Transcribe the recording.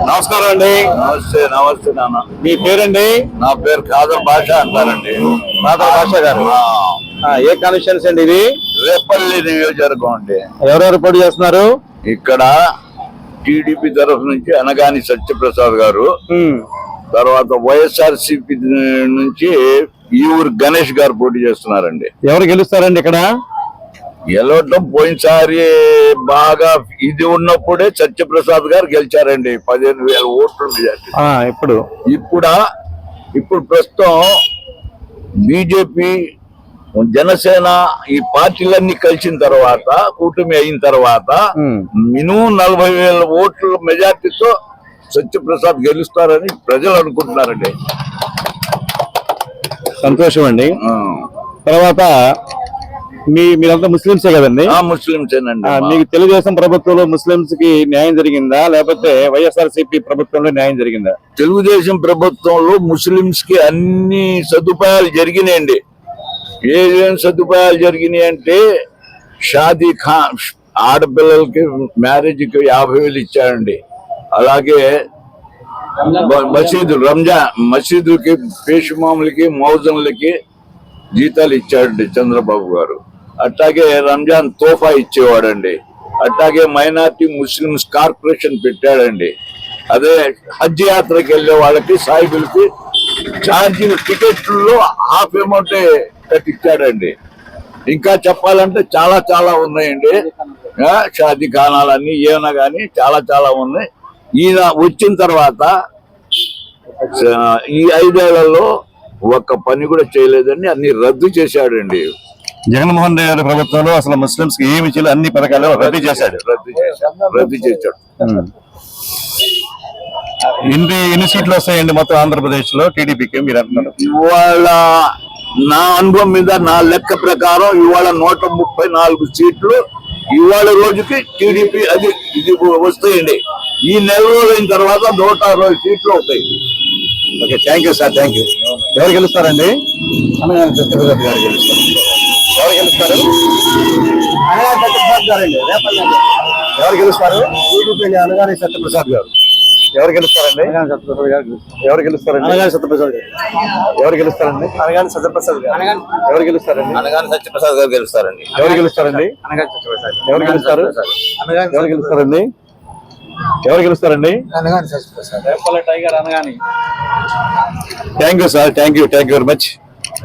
నమస్కారం అండి. నమస్తే నమస్తే నాన్న. మీ పేరండి? నా పేరు ఖాదర్ భాష అంటారండి. ఖాదర్ భాష గారు. ఏ కాన్స్టిట్యూన్సీ అండి ఇది? రేపల్లి నియోజకవర్గం అండి. ఎవరెవరు పోటీ చేస్తున్నారు ఇక్కడ? టీడీపీ తరఫు నుంచి అనగాని సత్యప్రసాద్ గారు, తర్వాత వైఎస్ఆర్సీపీ నుంచి ఈవూరు గణేష్ గారు పోటీ చేస్తున్నారండి. ఎవరు గెలుస్తారండి ఇక్కడ? గెలవటం పోయినసారి బాగా ఇది ఉన్నప్పుడే సత్యప్రసాద్ గారు గెలిచారండి, 15,000 ఓట్లు మెజార్టీ. ఇప్పుడు ప్రస్తుతం బీజేపీ, జనసేన ఈ పార్టీలన్నీ కలిసిన తర్వాత, కూటమి అయిన తర్వాత మినిమం 40,000 ఓట్ల మెజార్టీతో సత్యప్రసాద్ గెలుస్తారని ప్రజలు అనుకుంటున్నారండి. సంతోషం అండి. తర్వాత మీరంతా ముస్లింసే కదండి? ముస్లింసేనండి. మీకు తెలుగుదేశం ప్రభుత్వంలో ముస్లింస్ కి న్యాయం జరిగిందా, లేకపోతే వైఎస్ఆర్సీపీ ప్రభుత్వంలో న్యాయం జరిగిందా? తెలుగుదేశం ప్రభుత్వంలో ముస్లింస్ కి అన్ని సదుపాయాలు జరిగినాయండి. ఏమేమి సదుపాయాలు జరిగినాయి అంటే, షాదీ ఖాన్ ఆడపిల్లలకి మ్యారేజ్కి 50,000 ఇచ్చారండి. అలాగే మసీదులకి, పేషుమాములకి, మౌజన్లకి జీతాలు ఇచ్చాడండి చంద్రబాబు గారు. అట్లాగే రంజాన్ తోఫా ఇచ్చేవాడండి. అట్లాగే మైనార్టీ ముస్లింస్ కార్పొరేషన్ పెట్టాడండి. అదే హజ్ యాత్రకి వెళ్లే వాళ్ళకి, సాయిబులకి ఛార్జీలు టికెట్లలో హాఫ్ అమౌంట్ కట్టించాడండి. ఇంకా చెప్పాలంటే చాలా చాలా ఉన్నాయండి. షాదీ ఖానాలన్నీ ఏమన్నా కానీ చాలా చాలా ఉన్నాయి. ఈయన వచ్చిన తర్వాత ఈ 5 ఏళ్లలో ఒక్క పని కూడా చేయలేదండి, అన్ని రద్దు చేశాడండి. జగన్మోహన్ రెడ్డి గారి ప్రభుత్వంలో అసలు ముస్లింస్ కి ఏమి చేయాలి, అన్ని పథకాలు రద్దు చేశాడు. ఎన్ని సీట్లు వస్తాయండి మొత్తం ఆంధ్రప్రదేశ్ లో టీడీపీకి మీరు అంటున్నారు? ఇవాళ నా అనుభవం మీద, నా లెక్క ప్రకారం ఇవాళ 134 సీట్లు ఇవాళ రోజుకి టీడీపీ ఇది వస్తాయండి. ఈ నెల రోజులు అయిన తర్వాత 160 సీట్లు అవుతాయి. Okay, thank you sir, thank you. ఎవరు గెలుస్తారండి? అనగాని సత్యప్రసాద్ గారు గెలుస్తారు. ఎవరు గెలుస్తారు? అనగాని సత్యప్రసాద్ గారండి. ఎవరు గెలుస్తారు? అనగాని సత్యప్రసాద్ గారు. ఎవరు గెలుస్తారండి? ఎవరు గెలుస్తారండి? అనగాని సత్యప్రసాద్ గారు. ఎవరు గెలుస్తారండి? అనగాని సత్యప్రసాద్ గారు. ఎవరు గెలుస్తారండి? అనగాని సత్యప్రసాద్ గారు గెలుస్తారండి. ఎవరు గెలుస్తారండి? అనగాని సత్యప్రసాద్. ఎవరు గెలుస్తారు? ఎవరు గెలుస్తారండి? ఎవరు గెలుస్తారండి? Anagani Satyaprasad. Tiger Anagani. Thank you sir, thank you very much.